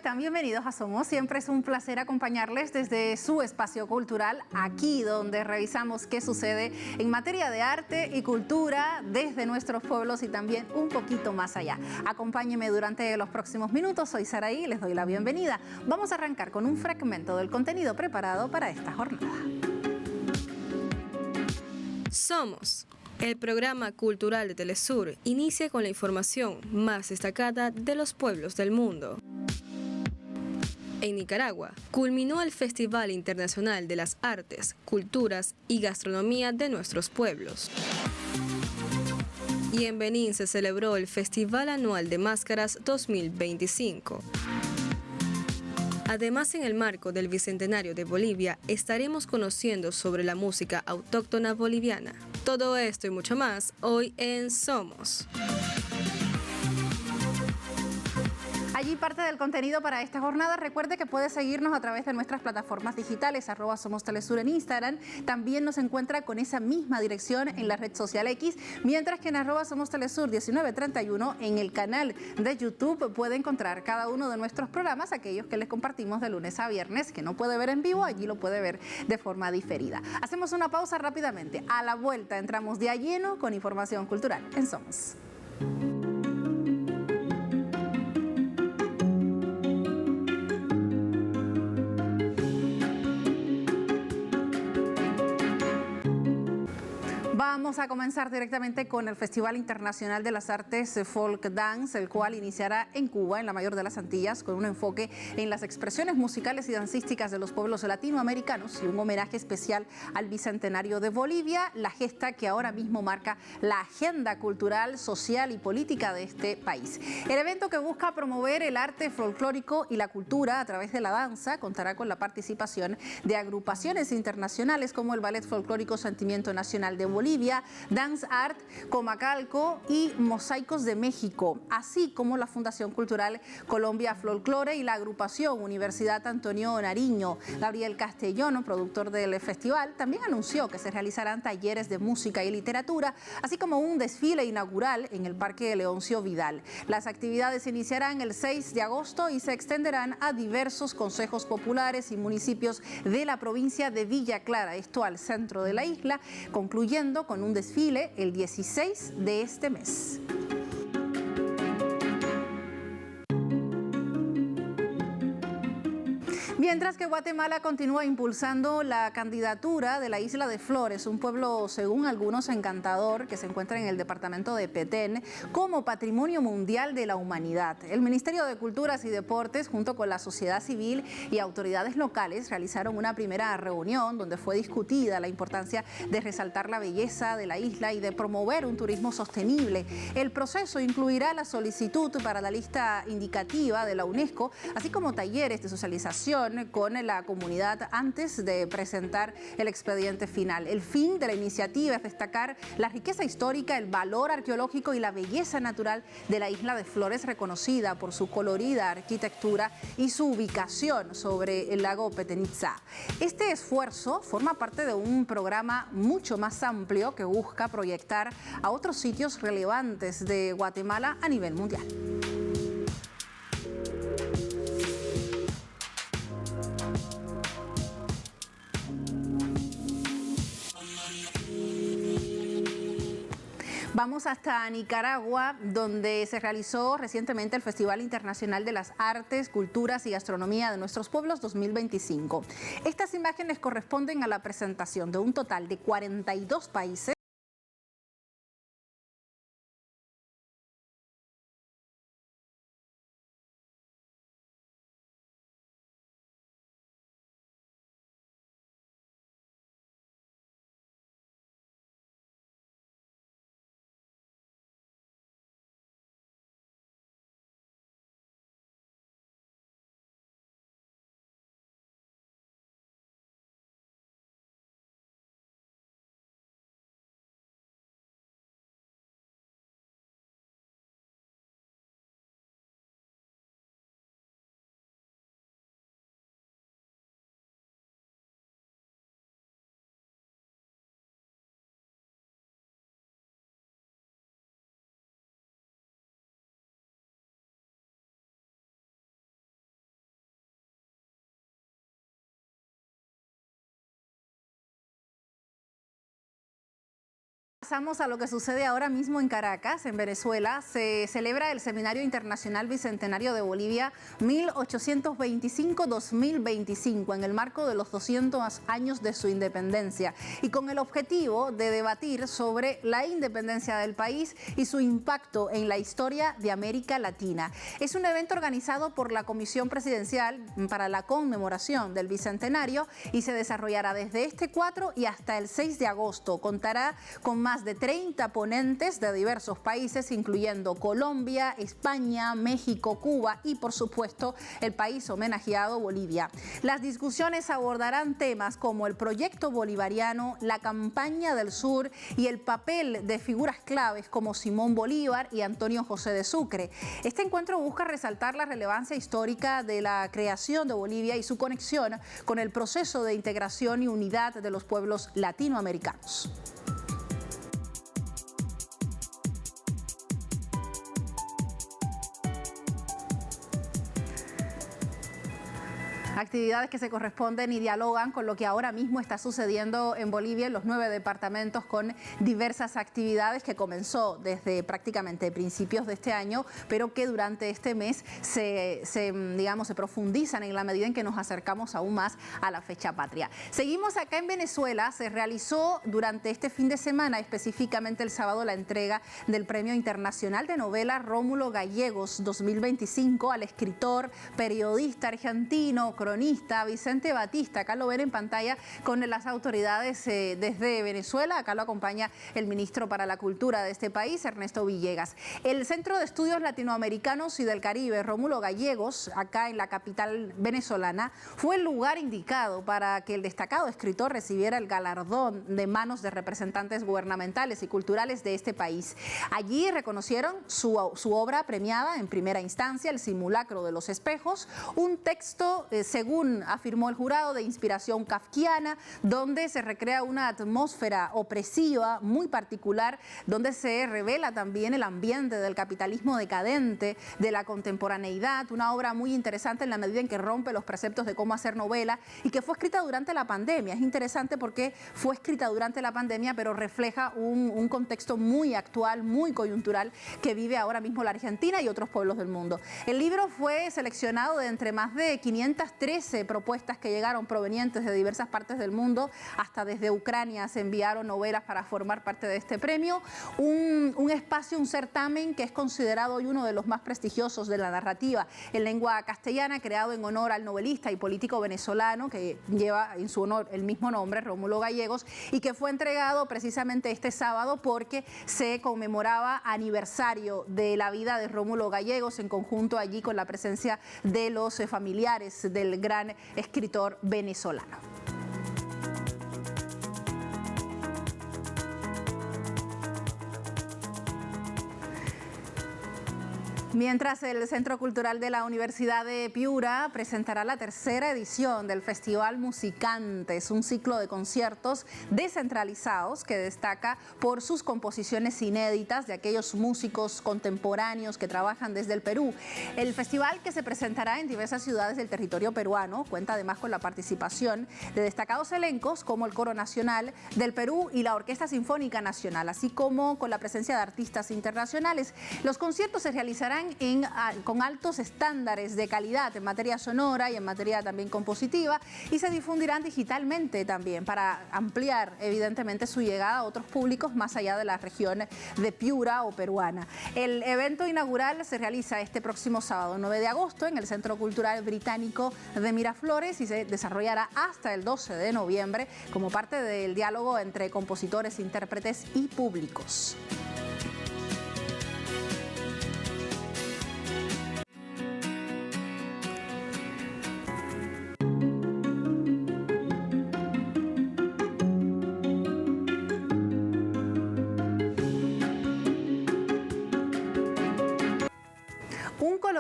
están? Bienvenidos a Somos. Siempre es un placer acompañarles desde su espacio cultural, aquí donde revisamos qué sucede en materia de arte y cultura desde nuestros pueblos y también un poquito más allá. Acompáñenme durante los próximos minutos. Soy Saraí y les doy la bienvenida. Vamos a arrancar con un fragmento del contenido preparado para esta jornada. Somos. El programa cultural de Telesur inicia con la información más destacada de los pueblos del mundo. En Nicaragua, culminó el Festival Internacional de las Artes, Culturas y Gastronomía de nuestros pueblos. Y en Benín se celebró el Festival Anual de Máscaras 2025. Además, en el marco del Bicentenario de Bolivia, estaremos conociendo sobre la música autóctona boliviana. Todo esto y mucho más hoy en Somos. Allí parte del contenido para esta jornada. Recuerde que puede seguirnos a través de nuestras plataformas digitales, @SomosTelesur en Instagram. También nos encuentra con esa misma dirección en la red social X, mientras que en @SomosTelesur 1931 en el canal de YouTube puede encontrar cada uno de nuestros programas, aquellos que les compartimos de lunes a viernes, que no puede ver en vivo, allí lo puede ver de forma diferida. Hacemos una pausa rápidamente. A la vuelta entramos de a lleno con información cultural en Somos. Vamos a comenzar directamente con el Festival Internacional de las Artes Folk Dance, el cual iniciará en Cuba, en la mayor de las Antillas, con un enfoque en las expresiones musicales y dancísticas de los pueblos latinoamericanos y un homenaje especial al Bicentenario de Bolivia, la gesta que ahora mismo marca la agenda cultural, social y política de este país. El evento, que busca promover el arte folclórico y la cultura a través de la danza, contará con la participación de agrupaciones internacionales como el Ballet Folclórico Sentimiento Nacional de Bolivia, Dance Art Comacalco y Mosaicos de México, así como la Fundación Cultural Colombia Folklore y la agrupación Universidad Antonio Nariño. Gabriel Castellón, productor del festival, también anunció que se realizarán talleres de música y literatura, así como un desfile inaugural en el Parque Leoncio Vidal. Las actividades iniciarán el 6 de agosto y se extenderán a diversos consejos populares y municipios de la provincia de Villa Clara, esto al centro de la isla, concluyendo con un desfile el 16 de este mes. Mientras que Guatemala continúa impulsando la candidatura de la Isla de Flores, un pueblo según algunos encantador que se encuentra en el departamento de Petén, como Patrimonio Mundial de la Humanidad. El Ministerio de Culturas y Deportes, junto con la sociedad civil y autoridades locales, realizaron una primera reunión donde fue discutida la importancia de resaltar la belleza de la isla y de promover un turismo sostenible. El proceso incluirá la solicitud para la lista indicativa de la UNESCO, así como talleres de socialización con la comunidad antes de presentar el expediente final. El fin de la iniciativa es destacar la riqueza histórica, el valor arqueológico y la belleza natural de la Isla de Flores, reconocida por su colorida arquitectura y su ubicación sobre el lago Petenitza. Este esfuerzo forma parte de un programa mucho más amplio que busca proyectar a otros sitios relevantes de Guatemala a nivel mundial. Vamos hasta Nicaragua, donde se realizó recientemente el Festival Internacional de las Artes, Culturas y Gastronomía de nuestros pueblos 2025. Estas imágenes corresponden a la presentación de un total de 42 países Pasamos a lo que sucede ahora mismo en Caracas, en Venezuela. Se celebra el Seminario Internacional Bicentenario de Bolivia 1825-2025 en el marco de los 200 años de su independencia y con el objetivo de debatir sobre la independencia del país y su impacto en la historia de América Latina. Es un evento organizado por la Comisión Presidencial para la conmemoración del Bicentenario y se desarrollará desde este 4 y hasta el 6 de agosto. Contará con más de 30 ponentes de diversos países, incluyendo Colombia, España, México, Cuba y, por supuesto, el país homenajeado, Bolivia. Las discusiones abordarán temas como el proyecto bolivariano, la campaña del sur y el papel de figuras claves como Simón Bolívar y Antonio José de Sucre. Este encuentro busca resaltar la relevancia histórica de la creación de Bolivia y su conexión con el proceso de integración y unidad de los pueblos latinoamericanos. Actividades que se corresponden y dialogan con lo que ahora mismo está sucediendo en Bolivia, en los 9 departamentos, con diversas actividades que comenzó desde prácticamente principios de este año, pero que durante este mes se profundizan en la medida en que nos acercamos aún más a la fecha patria. Seguimos acá en Venezuela. Se realizó durante este fin de semana, específicamente el sábado, la entrega del Premio Internacional de Novela Rómulo Gallegos 2025 al escritor, periodista argentino, cronista Vicente Batista. Acá lo ven en pantalla con las autoridades desde Venezuela. Acá lo acompaña el ministro para la Cultura de este país, Ernesto Villegas. El Centro de Estudios Latinoamericanos y del Caribe, Rómulo Gallegos, acá en la capital venezolana, fue el lugar indicado para que el destacado escritor recibiera el galardón de manos de representantes gubernamentales y culturales de este país. Allí reconocieron su obra premiada en primera instancia, El simulacro de los espejos, un texto según afirmó el jurado, de inspiración kafkiana, donde se recrea una atmósfera opresiva muy particular, donde se revela también el ambiente del capitalismo decadente, de la contemporaneidad, una obra muy interesante en la medida en que rompe los preceptos de cómo hacer novela y que fue escrita durante la pandemia. Es interesante porque fue escrita durante la pandemia, pero refleja un contexto muy actual, muy coyuntural, que vive ahora mismo la Argentina y otros pueblos del mundo. El libro fue seleccionado de entre más de 513 propuestas que llegaron provenientes de diversas partes del mundo. Hasta desde Ucrania se enviaron novelas para formar parte de este premio. Un espacio, un certamen que es considerado hoy uno de los más prestigiosos de la narrativa en lengua castellana, creado en honor al novelista y político venezolano que lleva en su honor el mismo nombre, Rómulo Gallegos, y que fue entregado precisamente este sábado porque se conmemoraba aniversario de la vida de Rómulo Gallegos, en conjunto allí con la presencia de los familiares del gran escritor venezolano. Mientras el Centro Cultural de la Universidad de Piura presentará la tercera edición del Festival Musicantes, un ciclo de conciertos descentralizados que destaca por sus composiciones inéditas de aquellos músicos contemporáneos que trabajan desde el Perú. El festival, que se presentará en diversas ciudades del territorio peruano, cuenta además con la participación de destacados elencos como el Coro Nacional del Perú y la Orquesta Sinfónica Nacional, así como con la presencia de artistas internacionales. Los conciertos se realizarán con altos estándares de calidad en materia sonora y en materia también compositiva, y se difundirán digitalmente también para ampliar evidentemente su llegada a otros públicos más allá de la región de Piura o peruana. El evento inaugural se realiza este próximo sábado 9 de agosto en el Centro Cultural Británico de Miraflores y se desarrollará hasta el 12 de noviembre como parte del diálogo entre compositores, intérpretes y públicos.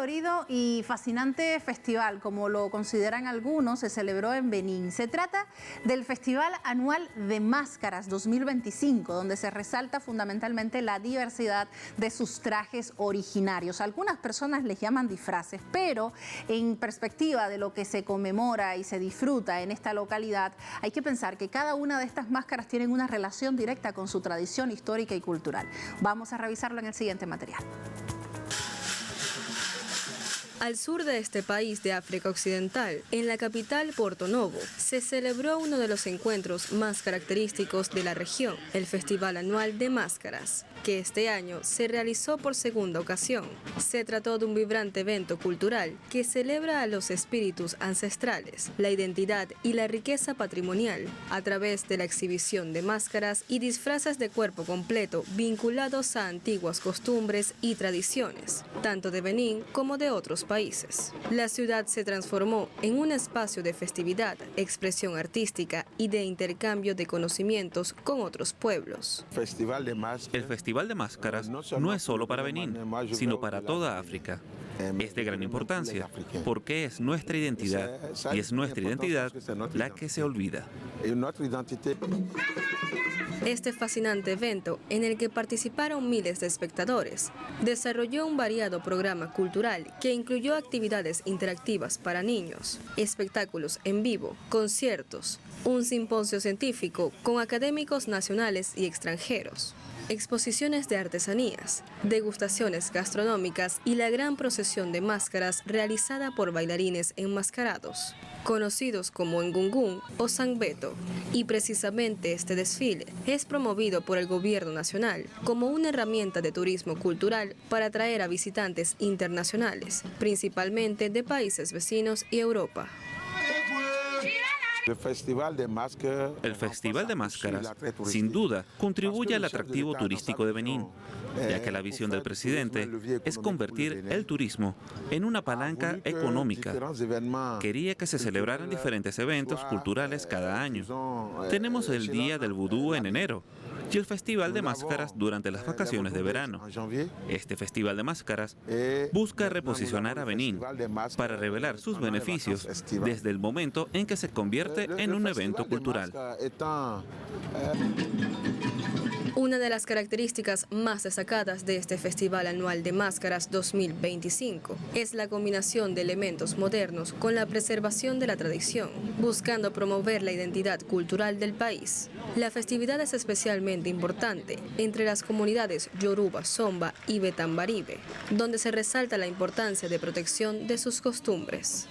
colorido y fascinante festival, como lo consideran algunos, se celebró en Benín. Se trata del Festival Anual de Máscaras 2025, donde se resalta fundamentalmente la diversidad de sus trajes originarios. Algunas personas les llaman disfraces, pero en perspectiva de lo que se conmemora y se disfruta en esta localidad, hay que pensar que cada una de estas máscaras tienen una relación directa con su tradición histórica y cultural. Vamos a revisarlo en el siguiente material. Al sur de este país de África Occidental, en la capital Porto Novo, se celebró uno de los encuentros más característicos de la región, el Festival Anual de Máscaras, que este año se realizó por segunda ocasión. Se trató de un vibrante evento cultural que celebra a los espíritus ancestrales, la identidad y la riqueza patrimonial, a través de la exhibición de máscaras y disfraces de cuerpo completo vinculados a antiguas costumbres y tradiciones, tanto de Benín como de otros países. La ciudad se transformó en un espacio de festividad, expresión artística y de intercambio de conocimientos con otros pueblos. El Festival de Máscaras no es solo para Benín, sino para toda África. Es de gran importancia porque es nuestra identidad y es nuestra identidad la que se olvida. Este fascinante evento, en el que participaron miles de espectadores, desarrolló un variado programa cultural que incluyó actividades interactivas para niños, espectáculos en vivo, conciertos, un simposio científico con académicos nacionales y extranjeros, exposiciones de artesanías, degustaciones gastronómicas y la gran procesión de máscaras realizada por bailarines enmascarados, conocidos como Ngungun o Sangbeto. Y precisamente este desfile es promovido por el gobierno nacional como una herramienta de turismo cultural para atraer a visitantes internacionales, principalmente de países vecinos y Europa. El Festival de Máscaras, sin duda, contribuye al atractivo turístico de Benín, ya que la visión del presidente es convertir el turismo en una palanca económica. Quería que se celebraran diferentes eventos culturales cada año. Tenemos el Día del Vudú en enero y el Festival de Máscaras durante las vacaciones de verano. Este Festival de Máscaras busca reposicionar a Benín para revelar sus beneficios desde el momento en que se convierte en un evento cultural. Una de las características más destacadas de este Festival Anual de Máscaras 2025 es la combinación de elementos modernos con la preservación de la tradición, buscando promover la identidad cultural del país. La festividad es especialmente importante entre las comunidades Yoruba, Somba y Betambaribe, donde se resalta la importancia de protección de sus costumbres.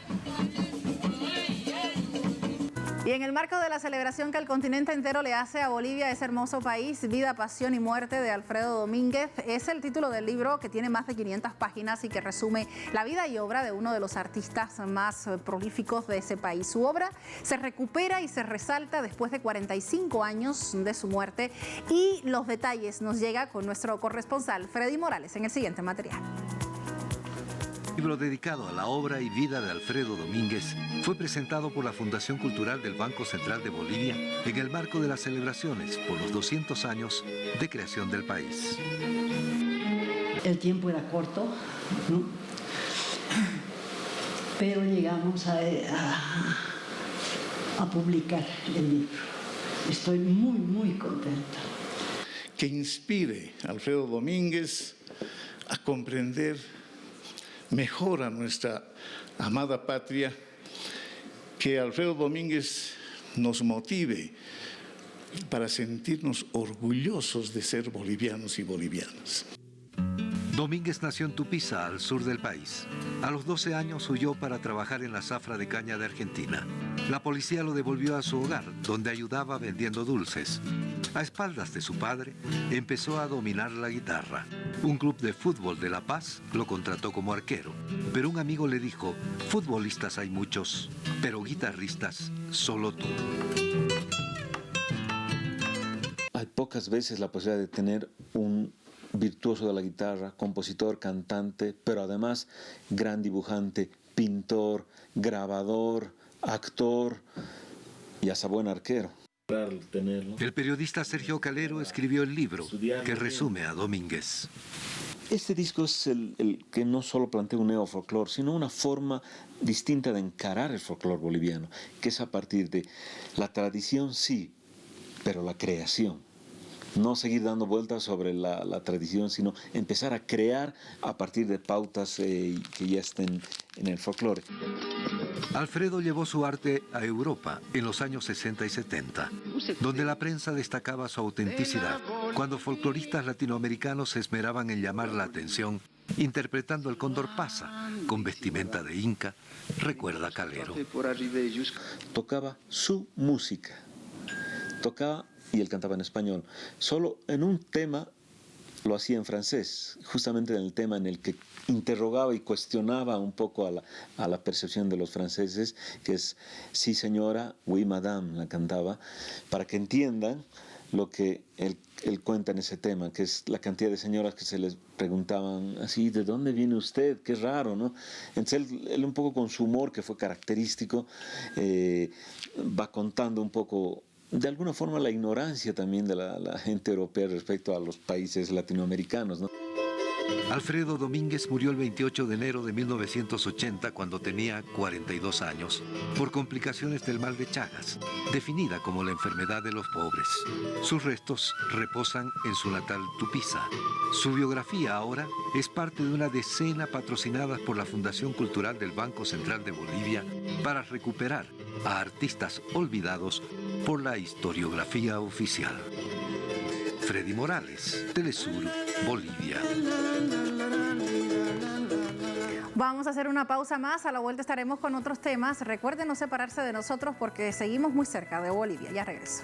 Y en el marco de la celebración que el continente entero le hace a Bolivia, ese hermoso país, Vida, Pasión y Muerte de Alfredo Domínguez, es el título del libro que tiene más de 500 páginas y que resume la vida y obra de uno de los artistas más prolíficos de ese país. Su obra se recupera y se resalta después de 45 años de su muerte, y los detalles nos llega con nuestro corresponsal Freddy Morales en el siguiente material. El libro dedicado a la obra y vida de Alfredo Domínguez fue presentado por la Fundación Cultural del Banco Central de Bolivia en el marco de las celebraciones por los 200 años de creación del país. El tiempo era corto, ¿no? Pero llegamos a publicar el libro. Estoy muy, muy contenta. Que inspire a Alfredo Domínguez a comprender mejor a nuestra amada patria, que Alfredo Domínguez nos motive para sentirnos orgullosos de ser bolivianos y bolivianas. Domínguez nació en Tupiza, al sur del país. A los 12 años huyó para trabajar en la zafra de caña de Argentina. La policía lo devolvió a su hogar, donde ayudaba vendiendo dulces. A espaldas de su padre, empezó a dominar la guitarra. Un club de fútbol de La Paz lo contrató como arquero, pero un amigo le dijo: futbolistas hay muchos, pero guitarristas solo tú. Hay pocas veces la posibilidad de tener un virtuoso de la guitarra, compositor, cantante, pero además gran dibujante, pintor, grabador, actor y hasta buen arquero. El periodista Sergio Calero escribió el libro que resume a Domínguez. Este disco es el que no solo plantea un neofolclore, sino una forma distinta de encarar el folclore boliviano, que es a partir de la tradición, sí, pero la creación. No seguir dando vueltas sobre la tradición, sino empezar a crear a partir de pautas que ya estén en el folclore. Alfredo llevó su arte a Europa en los años 60 y 70, donde la prensa destacaba su autenticidad, cuando folcloristas latinoamericanos se esmeraban en llamar la atención, interpretando el cóndor pasa, con vestimenta de inca, recuerda Calero. Tocaba su música, y él cantaba en español. Solo en un tema lo hacía en francés, justamente en el tema en el que interrogaba y cuestionaba un poco a la percepción de los franceses, que es sí señora, oui madame, la cantaba, para que entiendan lo que él cuenta en ese tema, que es la cantidad de señoras que se les preguntaban así, ¿de dónde viene usted? Qué raro, ¿no? Entonces él un poco con su humor, que fue característico, va contando un poco, de alguna forma, la ignorancia también de la gente europea respecto a los países latinoamericanos, ¿no? Alfredo Domínguez murió el 28 de enero de 1980 cuando tenía 42 años por complicaciones del mal de Chagas, definida como la enfermedad de los pobres. Sus restos reposan en su natal Tupiza. Su biografía ahora es parte de una decena patrocinadas por la Fundación Cultural del Banco Central de Bolivia para recuperar a artistas olvidados por la historiografía oficial. Freddy Morales, Telesur, Bolivia. Vamos a hacer una pausa más, a la vuelta estaremos con otros temas. Recuerden no separarse de nosotros porque seguimos muy cerca de Bolivia. Ya regreso.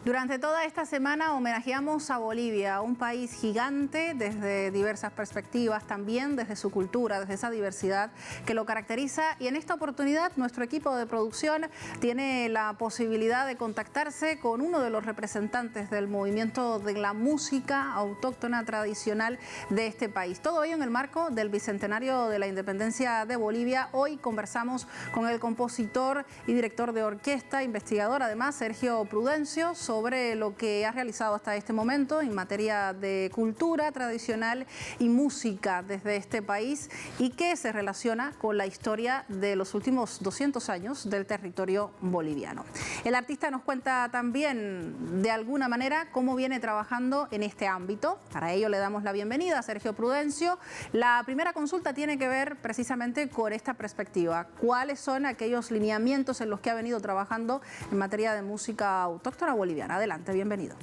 Durante toda esta semana homenajeamos a Bolivia, un país gigante desde diversas perspectivas, también desde su cultura, desde esa diversidad que lo caracteriza. Y en esta oportunidad nuestro equipo de producción tiene la posibilidad de contactarse con uno de los representantes del movimiento de la música autóctona tradicional de este país. Todo ello en el marco del Bicentenario de la Independencia de Bolivia. Hoy conversamos con el compositor y director de orquesta, investigador además, Sergio Prudencio, sobre lo que ha realizado hasta este momento en materia de cultura tradicional y música desde este país y que se relaciona con la historia de los últimos 200 años del territorio boliviano. El artista nos cuenta también de alguna manera cómo viene trabajando en este ámbito. Para ello le damos la bienvenida a Sergio Prudencio. La primera consulta tiene que ver precisamente con esta perspectiva. ¿Cuáles son aquellos lineamientos en los que ha venido trabajando en materia de música autóctona boliviana? Adelante, bienvenido.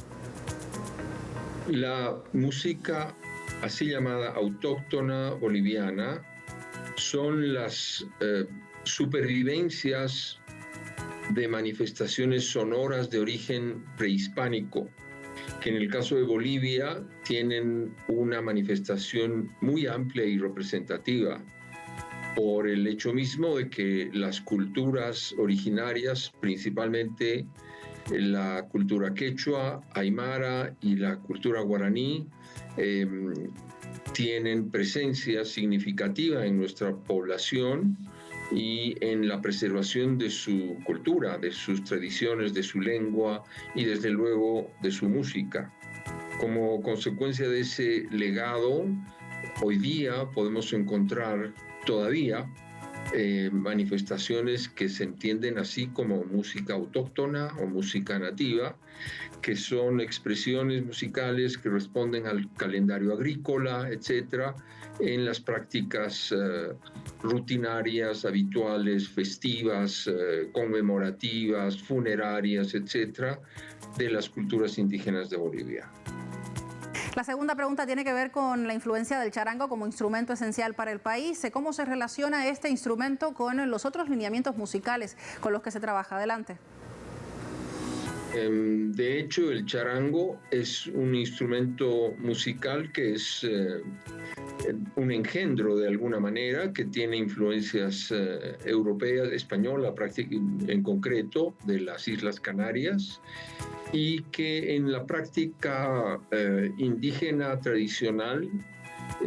La música así llamada autóctona boliviana son las supervivencias de manifestaciones sonoras de origen prehispánico, que en el caso de Bolivia tienen una manifestación muy amplia y representativa por el hecho mismo de que las culturas originarias, principalmente la cultura quechua, aymara y la cultura guaraní, tienen presencia significativa en nuestra población y en la preservación de su cultura, de sus tradiciones, de su lengua y desde luego de su música. Como consecuencia de ese legado, hoy día podemos encontrar todavía manifestaciones que se entienden así como música autóctona o música nativa, que son expresiones musicales que responden al calendario agrícola, etcétera, en las prácticas rutinarias, habituales, festivas, conmemorativas, funerarias, etcétera, de las culturas indígenas de Bolivia. La segunda pregunta tiene que ver con la influencia del charango como instrumento esencial para el país. ¿Cómo se relaciona este instrumento con los otros lineamientos musicales con los que se trabaja? Adelante. De hecho, el charango es un instrumento musical que es un engendro de alguna manera, que tiene influencias europeas, española en concreto, de las Islas Canarias, y que en la práctica indígena tradicional,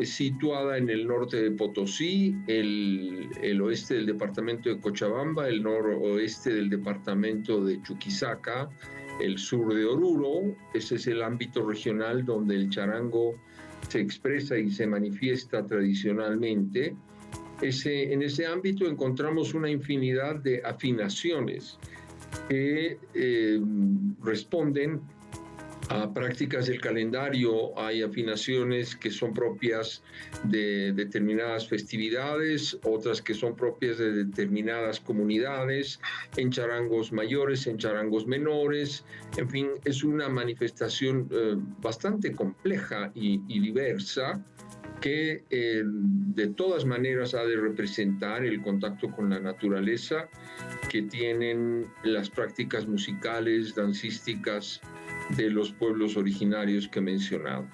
situada en el norte de Potosí, el oeste del departamento de Cochabamba, el noroeste del departamento de Chuquisaca, el sur de Oruro. Ese es el ámbito regional donde el charango se expresa y se manifiesta tradicionalmente. En ese ámbito encontramos una infinidad de afinaciones que responden a prácticas del calendario. Hay afinaciones que son propias de determinadas festividades, otras que son propias de determinadas comunidades, en charangos mayores, en charangos menores. En fin, es una manifestación bastante compleja y diversa, que de todas maneras ha de representar el contacto con la naturaleza que tienen las prácticas musicales, dancísticas de los pueblos originarios que he mencionado.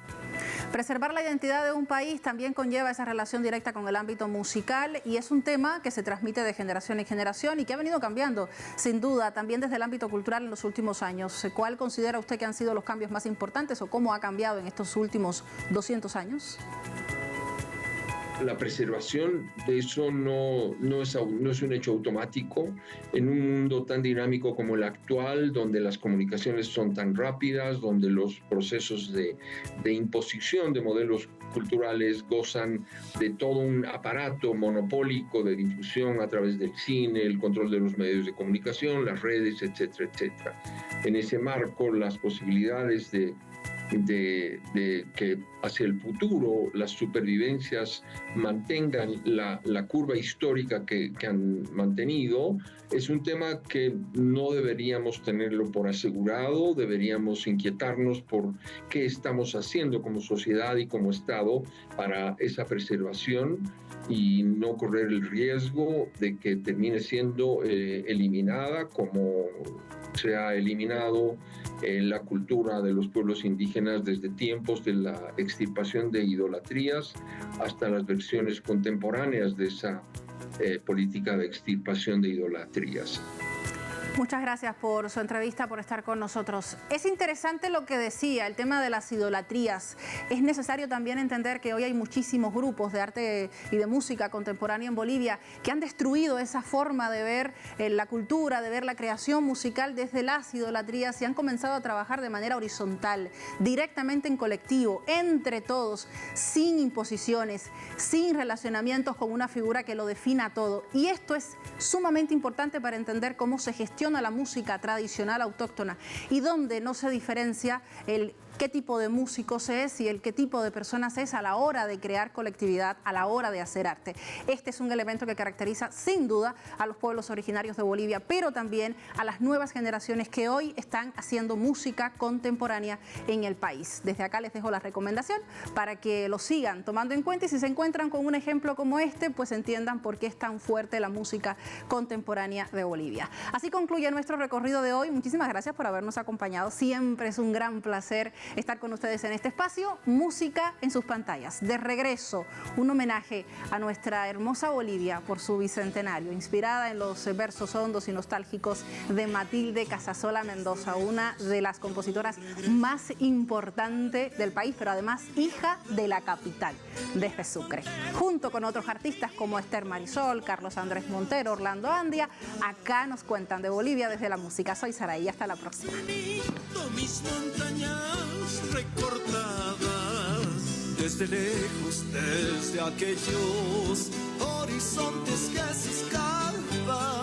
Preservar la identidad de un país también conlleva esa relación directa con el ámbito musical, y es un tema que se transmite de generación en generación y que ha venido cambiando, sin duda, también desde el ámbito cultural en los últimos años. ¿Cuál considera usted que han sido los cambios más importantes o cómo ha cambiado en estos últimos 200 años? La preservación de eso no es un hecho automático. En un mundo tan dinámico como el actual, donde las comunicaciones son tan rápidas, donde los procesos de imposición de modelos culturales gozan de todo un aparato monopólico de difusión a través del cine, el control de los medios de comunicación, las redes, etcétera, etcétera. En ese marco, las posibilidades de que hacia el futuro las supervivencias mantengan la curva histórica que han mantenido, es un tema que no deberíamos tenerlo por asegurado. Deberíamos inquietarnos por qué estamos haciendo como sociedad y como Estado para esa preservación, y no correr el riesgo de que termine siendo eliminada, como se ha eliminado la cultura de los pueblos indígenas desde tiempos de la extirpación de idolatrías hasta las versiones contemporáneas de esa política de extirpación de idolatrías. Muchas gracias por su entrevista, por estar con nosotros. Es interesante lo que decía, el tema de las idolatrías. Es necesario también entender que hoy hay muchísimos grupos de arte y de música contemporánea en Bolivia que han destruido esa forma de ver la cultura, de ver la creación musical desde las idolatrías, y han comenzado a trabajar de manera horizontal, directamente en colectivo, entre todos, sin imposiciones, sin relacionamientos con una figura que lo defina todo. Y esto es sumamente importante para entender cómo se gestiona la música tradicional autóctona y donde no se diferencia el qué tipo de músico se es y el qué tipo de personas es a la hora de crear colectividad, a la hora de hacer arte. Este es un elemento que caracteriza sin duda a los pueblos originarios de Bolivia, pero también a las nuevas generaciones que hoy están haciendo música contemporánea en el país. Desde acá les dejo la recomendación para que lo sigan tomando en cuenta, y si se encuentran con un ejemplo como este, pues entiendan por qué es tan fuerte la música contemporánea de Bolivia. Así concluye nuestro recorrido de hoy. Muchísimas gracias por habernos acompañado. Siempre es un gran placer estar con ustedes en este espacio. Música en sus pantallas. De regreso, un homenaje a nuestra hermosa Bolivia por su bicentenario, inspirada en los versos hondos y nostálgicos de Matilde Casasola Mendoza, una de las compositoras más importantes del país, pero además hija de la capital, desde Sucre. Junto con otros artistas como Esther Marisol, Carlos Andrés Montero, Orlando Andia, acá nos cuentan de Bolivia desde la música. Soy Saraí, hasta la próxima. Mis montañas recortadas desde lejos, desde aquellos horizontes que se escapan.